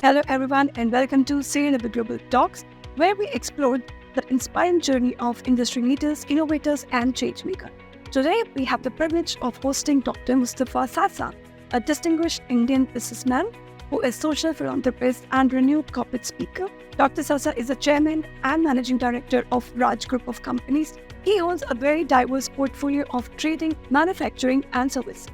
Hello, everyone, and welcome to CTW Global Talks, where we explore the inspiring journey of industry leaders, innovators, and changemakers. Today, we have the privilege of hosting Dr. Mustafa Saasa, a distinguished Indian businessman who is social philanthropist and renewed corporate speaker. Dr. Saasa is the chairman and managing director of Raj Group of Companies. He owns a very diverse portfolio of trading, manufacturing, and services.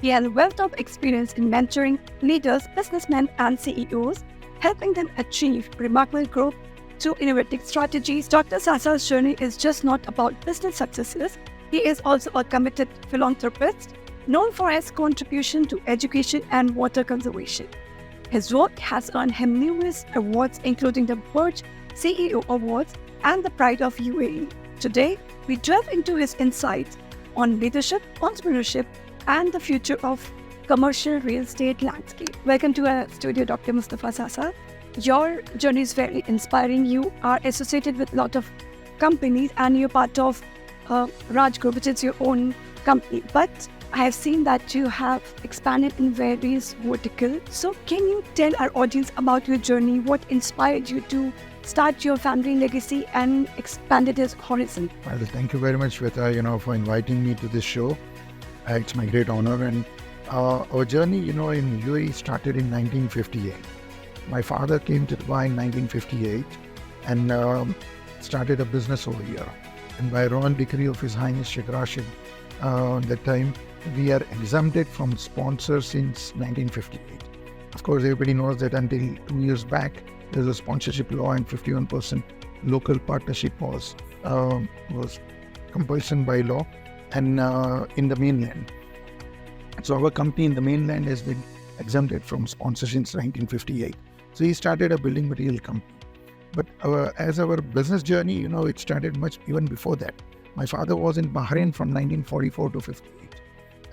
He has a wealth of experience in mentoring leaders, businessmen, and CEOs, helping them achieve remarkable growth through innovative strategies. Dr. Saasa's journey is just not about business successes. He is also a committed philanthropist, known for his contribution to education and water conservation. His work has earned him numerous awards, including the Burj CEO Awards and the Pride of UAE. Today, we delve into his insights on leadership, entrepreneurship, and the future of commercial real estate landscape. Welcome to our studio, Dr. Mustafa Saasa. Your journey is very inspiring. You are associated with a lot of companies and you're part of Raj Group, which is your own company. But I have seen that you have expanded in various verticals. So can you tell our audience about your journey? What inspired you to start your family legacy and expanded its horizon? Well, thank you very much, Sweta, for inviting me to this show. It's my great honor. And our journey, in UAE started in 1958. My father came to Dubai in 1958 and started a business over here. And by royal decree of His Highness Sheikh Rashid, that time, we are exempted from sponsors since 1958. Of course, everybody knows that until 2 years back, there's a sponsorship law and 51% local partnership was compulsion by law. And in the mainland. So our company in the mainland has been exempted from sponsors since 1958. So he started a building material company. But as our business journey, it started much even before that. My father was in Bahrain from 1944 to 58.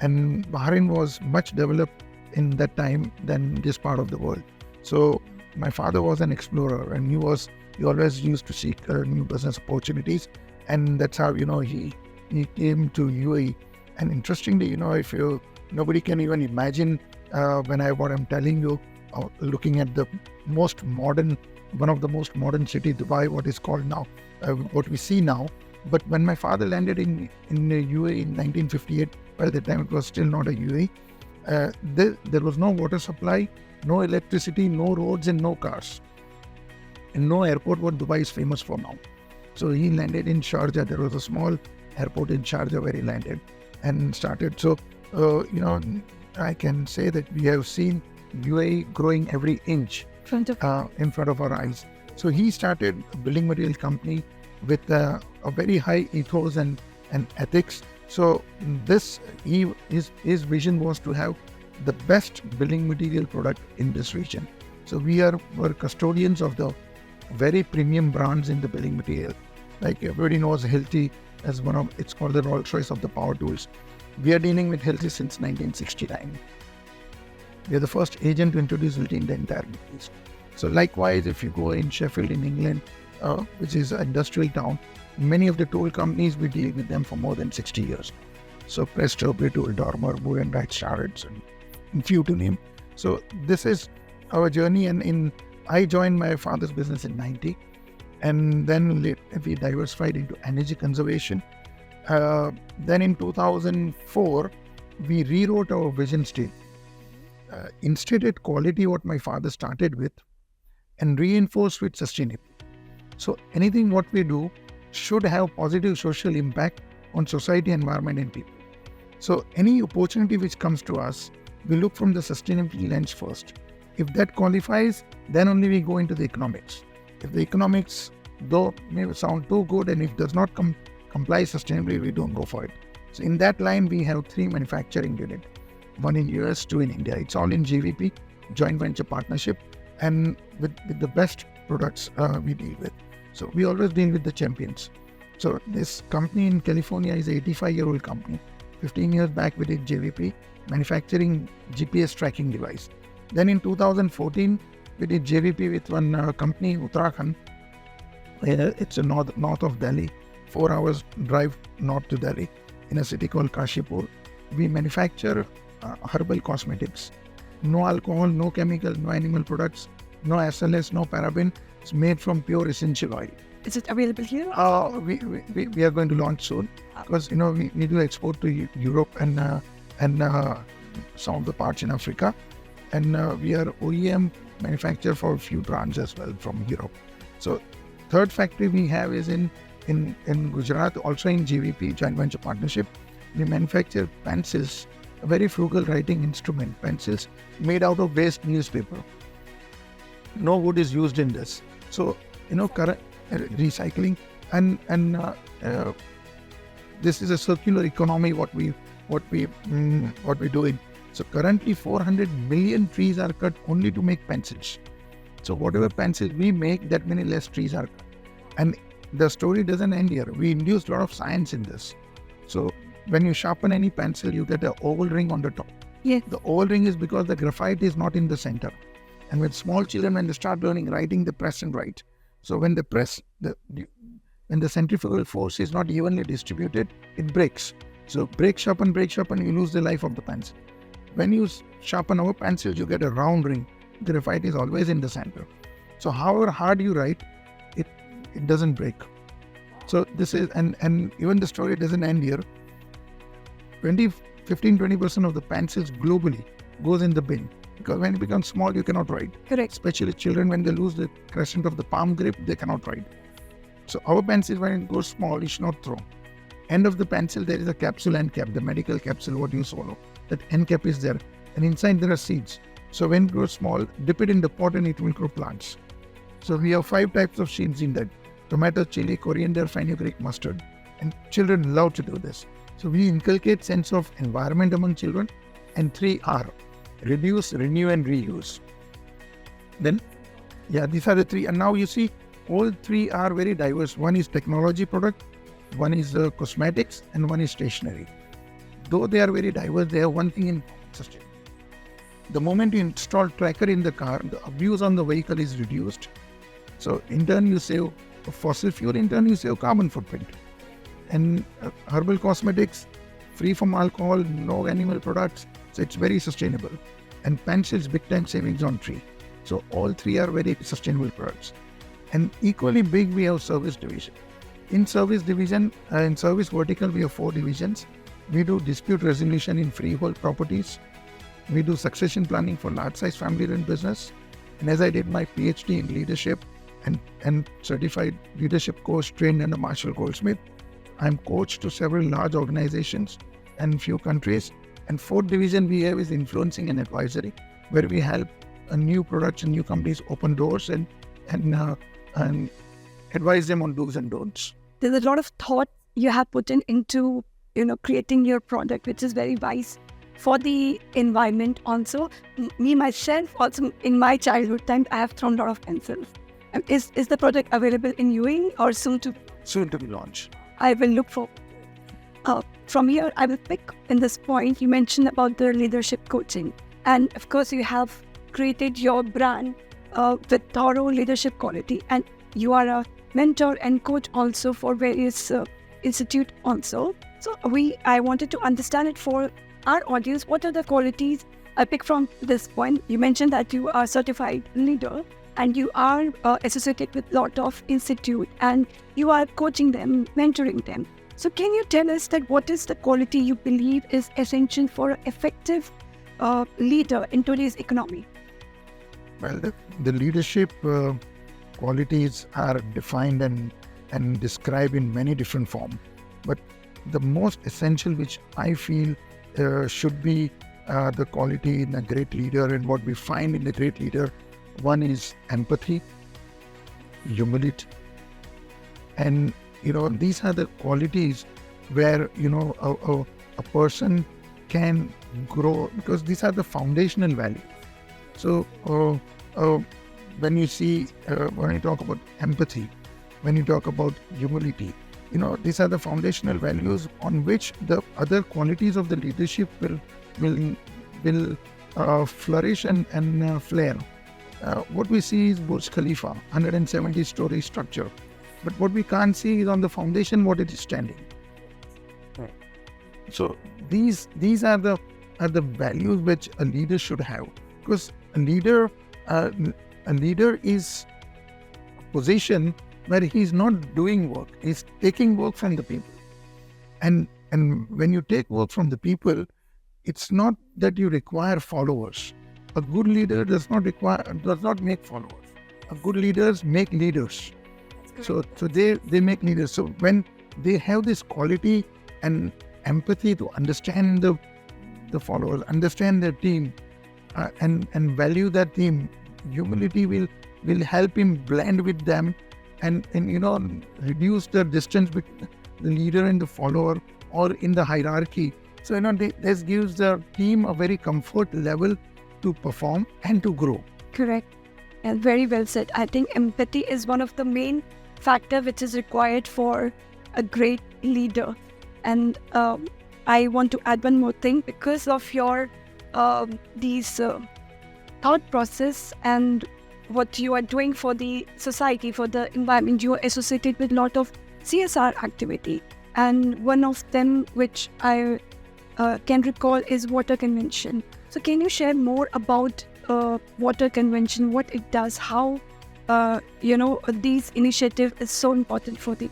And Bahrain was much developed in that time than this part of the world. So my father was an explorer and he always used to seek new business opportunities. And that's how, he came to UAE. And interestingly, nobody can even imagine what I'm telling you, looking at the one of the most modern city, Dubai, what is called now, what we see now. But when my father landed in the UAE in 1958, well, at the time it was still not a UAE, there was no water supply, no electricity, no roads and no cars. And no airport, what Dubai is famous for now. So he landed in Sharjah. There was a small airport in Sharjah where he landed and started. So, I can say that we have seen UAE growing every inch in front of our eyes. So he started a building material company with a very high ethos and ethics. So his vision was to have the best building material product in this region. So we're custodians of the very premium brands in the building material. Like everybody knows Hilti as it's called the Rolls Royce of the power tools. We are dealing with Hilti since 1969. We are the first agent to introduce Hilti in the entire Middle East. So likewise, if you go in Sheffield in England, which is an industrial town, many of the tool companies, we deal with them for more than 60 years. So Presto, Britool, Dormer, Moore and Wright, Starrett, and few to name. So this is our journey. And I joined my father's business in 90. And then we diversified into energy conservation. Then in 2004, we rewrote our vision statement. Instated quality, what my father started with, and reinforced with sustainability. So anything what we do should have positive social impact on society, environment, and people. So any opportunity which comes to us, we look from the sustainability lens first. If that qualifies, then only we go into the economics. If the economics, though, may sound too good, and if does not comply sustainably, we don't go for it. So in that line, we have 3 manufacturing units, 1 in US, 2 in India. It's all in GVP, joint venture partnership, and with the best products we deal with. So we always deal with the champions. So this company in California is an 85-year-old company. 15 years back, we did JVP, manufacturing GPS tracking device. Then in 2014, we did JVP with one company, Uttarakhand. It's north of Delhi, 4 hours drive north to Delhi in a city called Kashipur. We manufacture herbal cosmetics. No alcohol, no chemical, no animal products. no SLS, no paraben. It's made from pure essential oil. Is it available here? We are going to launch soon because we need to export to Europe and some of the parts in Africa, and we are OEM manufacturer for a few brands as well from Europe. So third factory we have is in Gujarat, also in GVP, joint venture partnership. We manufacture pencils, a very frugal writing instrument, pencils made out of waste newspaper. No wood is used in this. So, current recycling and this is a circular economy what we're doing. So currently 400 million trees are cut only to make pencils. So whatever pencils we make, that many less trees are cut. And the story doesn't end here. We induced a lot of science in this. So when you sharpen any pencil, you get an oval ring on the top. Yes. The oval ring is because the graphite is not in the center. And with small children, when they start learning writing, they press and write. So when they press, when the centrifugal force is not evenly distributed, it breaks. So break, sharpen, you lose the life of the pencil. When you sharpen our pencils, you get a round ring. The graphite is always in the center. So however hard you write, it doesn't break. So this is, and even the story doesn't end here. 15-20% of the pencils globally goes in the bin. Because when it becomes small, you cannot write. Correct. Especially children, when they lose the crescent of the palm grip, they cannot write. So our pencil, when it goes small, you should not throw. End of the pencil, there is a capsule end cap, the medical capsule, what you swallow. That end cap is there. And inside there are seeds. So when it grows small, dip it in the pot and it will grow plants. So we have 5 types of seeds in that. Tomato, chili, coriander, fenugreek, mustard. And children love to do this. So we inculcate sense of environment among children. And 3 R. Reduce, renew, and reuse. Then, these are the 3. And now you see, all 3 are very diverse. One is technology product, one is cosmetics, and one is stationery. Though they are very diverse, they have one thing in common. The moment you install tracker in the car, the abuse on the vehicle is reduced. So in turn, you save fossil fuel, in turn, you save carbon footprint. And herbal cosmetics, free from alcohol, no animal products. So it's very sustainable. And pencils, big time savings on tree. So all 3 are very sustainable products. And equally big, we have service division. In service vertical, we have 4 divisions. We do dispute resolution in freehold properties. We do succession planning for large size family run business. And as I did my PhD in leadership and certified leadership coach trained under Marshall Goldsmith, I'm coached to several large organizations and few countries. And 4th division we have is influencing and advisory, where we help new products and new companies open doors and advise them on do's and don'ts. There's a lot of thought you have put into creating your product, which is very wise for the environment. Also, me myself, also in my childhood time, I have thrown a lot of pencils. Is the product available in UAE or soon to be launched? I will look for. From here, I will pick in this point. You mentioned about the leadership coaching, and of course, you have created your brand with thorough leadership quality, and you are a mentor and coach also for various institute also. So I wanted to understand it for our audience. What are the qualities I pick from this point? You mentioned that you are certified leader and you are associated with a lot of institute and you are coaching them, mentoring them. So can you tell us that what is the quality you believe is essential for an effective leader in today's economy? Well, the leadership qualities are defined and described in many different forms. But the most essential, which I feel should be the quality in a great leader and what we find in a great leader, one is empathy, humility. And, these are the qualities where, a person can grow, because these are the foundational values. So when you talk about empathy, when you talk about humility, these are the foundational values on which the other qualities of the leadership will flourish and flare. What we see is Burj Khalifa, 170-story structure. But what we can't see is on the foundation what it is standing. Right. So these are the values which a leader should have. Because a leader a leader is a position where he's not doing work, he's taking work from the people. And when you take work from the people, it's not that you require followers. A good leader does not make followers. A good leaders make leaders. So they make leaders. So when they have this quality and empathy to understand the followers, understand their team, and value that team, humility will help him blend with them and reduce the distance between the leader and the follower or in the hierarchy. So this gives the team a very comfort level to perform and to grow. Correct. And very well said. I think empathy is one of the main factor which is required for a great leader. And I want to add one more thing. Because of your these thought process and what you are doing for the society, for the environment, you are associated with a lot of CSR activity. And one of them which I can recall is Water Convention. So can you share more about Water Convention, what it does, how these initiative is so important for the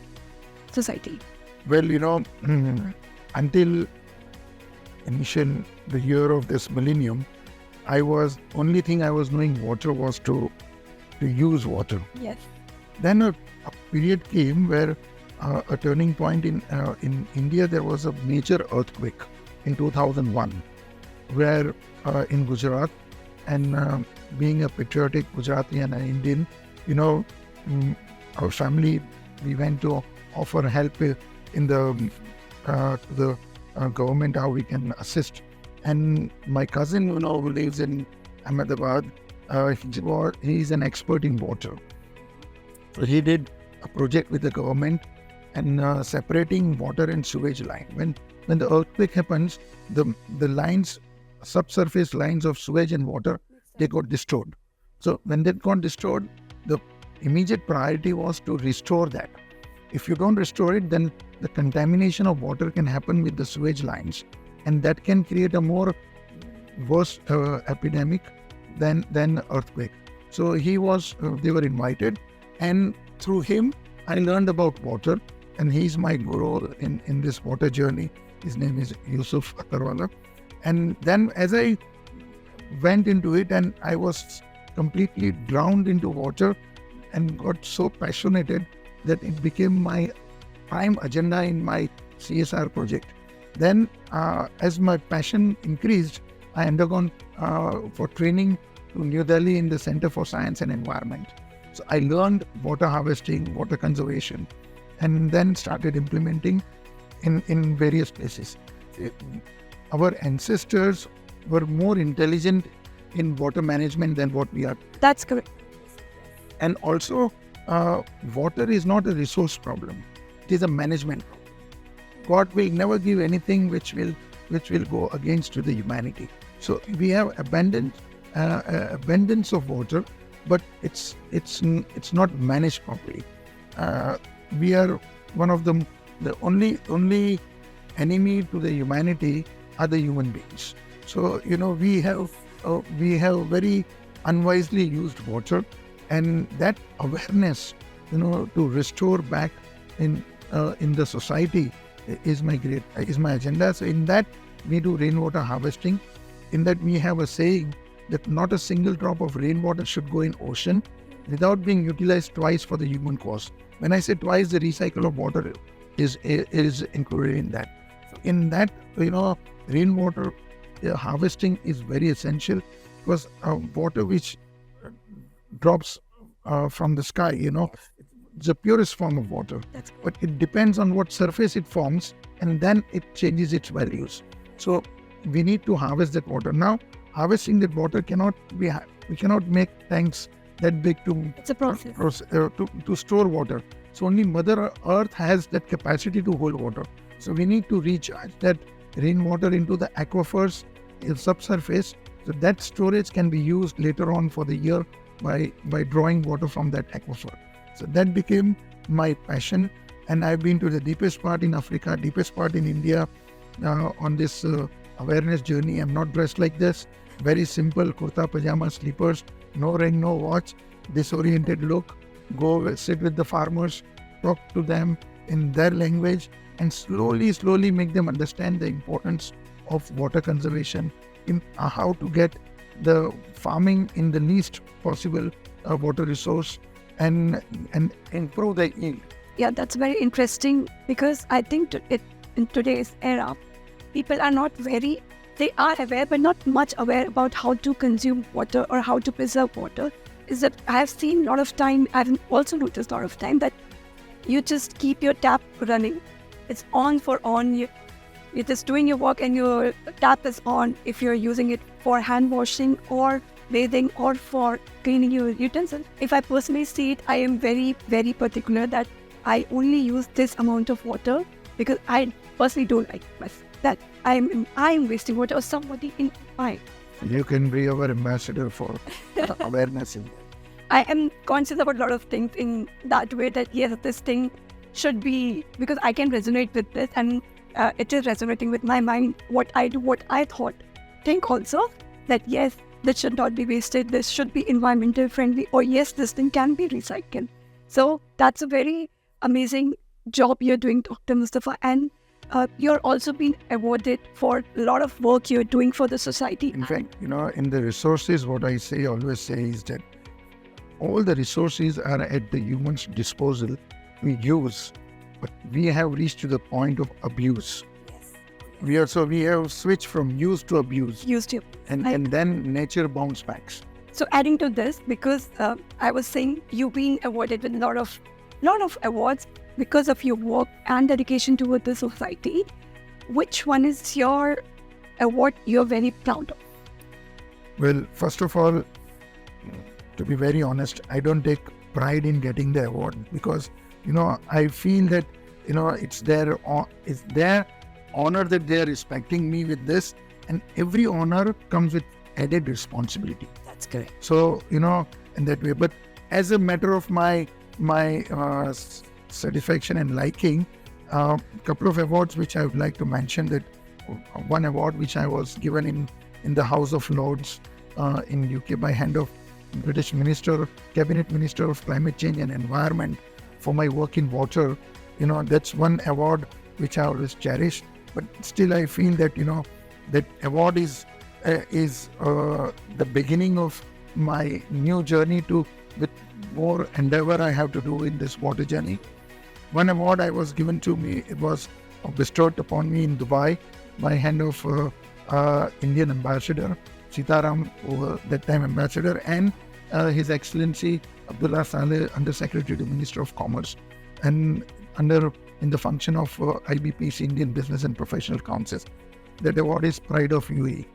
society? Well, until the year of this millennium, only thing I was knowing water was to use water. Yes. Then a period came where a turning point in India. There was a major earthquake in 2001, where in Gujarat, and being a patriotic Gujarati and an Indian, our family, we went to offer help in to the government, how we can assist. And my cousin, who lives in Ahmedabad, he's an expert in water. So he did a project with the government and separating water and sewage line. When the earthquake happens, the lines, subsurface lines of sewage and water, they got destroyed. So when they got destroyed, the immediate priority was to restore that. If you don't restore it, then the contamination of water can happen with the sewage lines, and that can create a more worse epidemic than earthquake. So they were invited, and through him, I learned about water, and he's my guru in this water journey. His name is Yusuf Akarwala. And then as I went into it, and I was completely drowned into water and got so passionate that it became my prime agenda in my CSR project. Then as my passion increased, I undergone for training to New Delhi in the Center for Science and Environment. So I learned water harvesting, water conservation, and then started implementing in various places. Our ancestors were more intelligent in water management than what we are. That's correct. And also, water is not a resource problem; it is a management problem. God will never give anything which will go against to the humanity. So we have abundance of water, but it's not managed properly. We are one of the only enemy to the humanity are the human beings. So we have very unwisely used water, and that awareness to restore back in the society is my agenda. So in that we do rainwater harvesting. In that we have a saying that not a single drop of rainwater should go in ocean without being utilized twice for the human cause. When I say twice, the recycle of water is included in that. So in that, rainwater harvesting is very essential, because water which drops from the sky, it's the purest form of water. But it depends on what surface it forms, and then it changes its values. So we need to harvest that water. Now, harvesting that water we cannot make tanks that big it's a process. To store water. So only Mother Earth has that capacity to hold water. So we need to recharge that rainwater into the aquifers, subsurface, so that storage can be used later on for the year by drawing water from that aquifer. So that became my passion, and I've been to the deepest part in Africa, deepest part in India on this awareness journey. I'm not dressed like this, very simple kurta, pajama, slippers, no ring, no watch, disoriented look, go sit with the farmers, talk to them in their language, and slowly make them understand the importance of water conservation, in how to get the farming in the least possible water resource, and improve the yield. Yeah, that's very interesting, because I think in today's era, people are not they are aware but not much aware about how to consume water or how to preserve water. Is that I have seen a lot of time, I've also noticed a lot of time that you just keep your tap running. It's on for on. You're just doing your work and your tap is on if you're using it for hand washing or bathing or for cleaning your utensils. If I personally see it, I am very, very particular that I only use this amount of water, because I personally don't like that I'm wasting water or somebody in my. You can be our ambassador for awareness in that. I am conscious about a lot of things in that way, that yes, this thing should be, because I can resonate with this, and it is resonating with my mind, what I do, what I think also, that yes, this should not be wasted, this should be environmental friendly, or yes, this thing can be recycled. So that's a very amazing job you're doing, Dr. Mustafa, and you're also been awarded for a lot of work you're doing for the society. In fact, in the resources, what I always say is that all the resources are at the human's disposal. We use, but we have reached to the point of abuse. Yes. We have switched from use to abuse. And then nature bounce backs. So adding to this, because I was saying you've been awarded with a lot of awards because of your work and dedication toward the society. Which one is your award you're very proud of? Well, first of all, to be very honest, I don't take pride in getting the award, because I feel that it's their honor that they are respecting me with this, and every honor comes with added responsibility. That's correct. So in that way. But as a matter of my satisfaction and liking, a couple of awards which I would like to mention. That one award which I was given in the House of Lords in UK by hand of British Cabinet Minister of Climate Change and Environment for my work in water. That's one award which I always cherish. But still, I feel that that award is the beginning of my new journey with more endeavor I have to do in this water journey. One award I was given to me, it was bestowed upon me in Dubai by hand of Indian ambassador Sitaram, that time ambassador, and His Excellency Abdullah Saleh, Under Secretary to Minister of Commerce, and in the function of IBPC, Indian Business and Professional Councils. That award is Pride of UAE.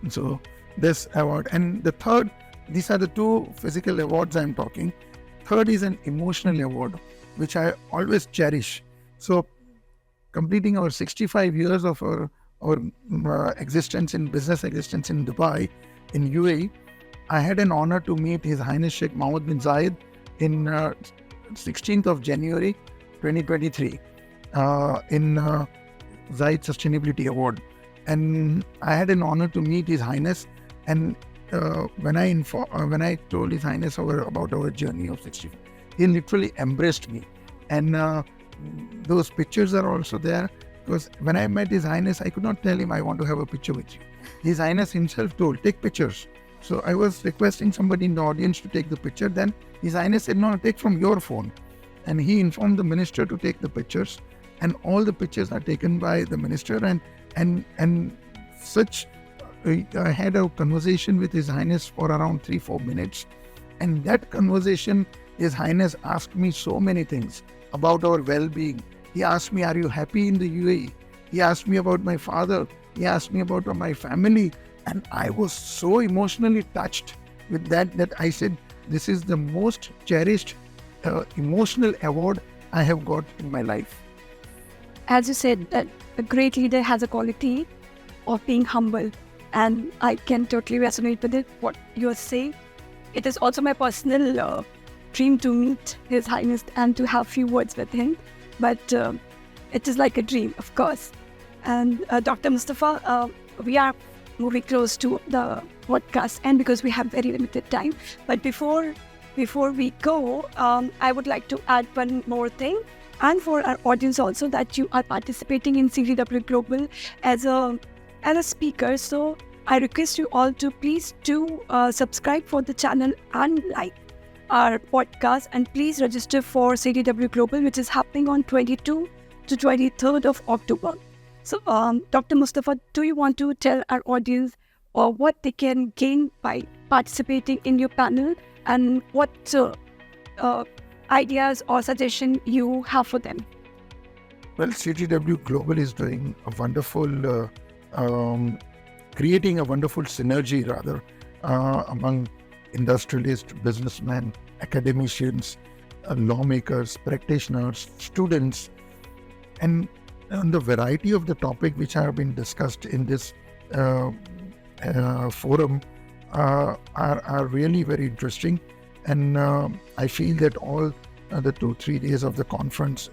So this award, and the third, these are the two physical awards I am talking. Third is an emotional award, which I always cherish. So completing our 65 years of our business existence in Dubai, in UAE, I had an honor to meet His Highness Sheikh Mohammed bin Zayed in 16th of January 2023 in Zayed Sustainability Award. And I had an honor to meet His Highness, and when I told His Highness about our journey of 65, he literally embraced me. And those pictures are also there, because when I met His Highness, I could not tell him I want to have a picture with you. His Highness himself told, take pictures. So I was requesting somebody in the audience to take the picture. Then His Highness said, no, take from your phone. And he informed the minister to take the pictures. And all the pictures are taken by the minister. And such, I had a conversation with His Highness for around 3-4 minutes. And that conversation, His Highness asked me so many things about our well-being. He asked me, are you happy in the UAE? He asked me about my father. He asked me about my family. And I was so emotionally touched with that I said, this is the most cherished emotional award I have got in my life. As you said, that a great leader has a quality of being humble. And I can totally resonate with it, what you're saying. It is also my personal dream to meet His Highness and to have few words with him. But it is like a dream, of course. And Dr. Mustafa, we are moving close to the podcast end because we have very limited time. But before we go, I would like to add one more thing, and for our audience also, that you are participating in CTW Global as a speaker. So I request you all to please do subscribe for the channel and like our podcast, and please register for CTW Global, which is happening on 22 to 23rd of October. So, Dr. Mustafa, do you want to tell our audience what they can gain by participating in your panel, and what ideas or suggestion you have for them? Well, CTW Global is doing a wonderful, creating a wonderful synergy rather among industrialists, businessmen, academicians, lawmakers, practitioners, students, and the variety of the topic which have been discussed in this forum are really very interesting. And I feel that all the 2-3 days of the conference,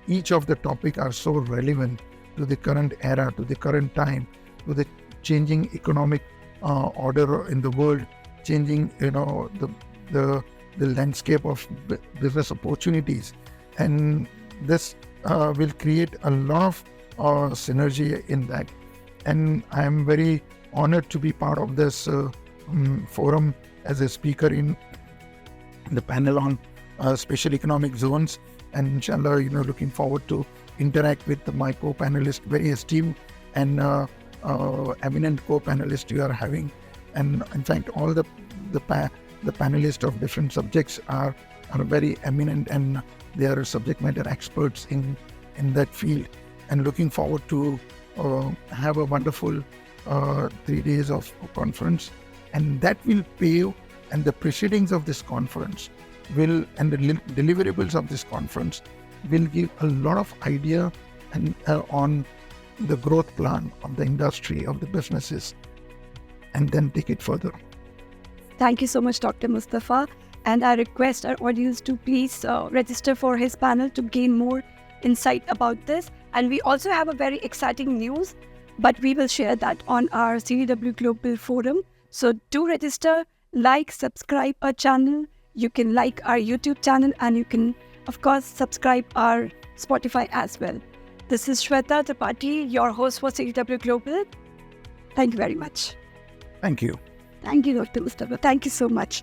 each of the topic are so relevant to the current era, to the current time, to the changing economic order in the world, changing the landscape of business opportunities, and this will create a lot of synergy in that. And I am very honored to be part of this forum as a speaker in the panel on special economic zones, and inshallah, looking forward to interact with my co-panelists, very esteemed and eminent co-panelists you are having. And in fact, all the panelists of different subjects are very eminent, and they are subject matter experts in that field. And looking forward to have a wonderful 3 days of conference, and that will pave, and the proceedings of this conference will, and the deliverables of this conference will give a lot of idea and on the growth plan of the industry, of the businesses, and then take it further. Thank you so much, Dr. Mustafa. And I request our audience to please register for his panel to gain more insight about this. And we also have a very exciting news, but we will share that on our CTW Global Forum. So do register, like, subscribe our channel. You can like our YouTube channel, and you can, of course, subscribe our Spotify as well. This is Sweta Tripathi, your host for CTW Global. Thank you very much. Thank you. Thank you, Dr. Mustafa. Thank you so much.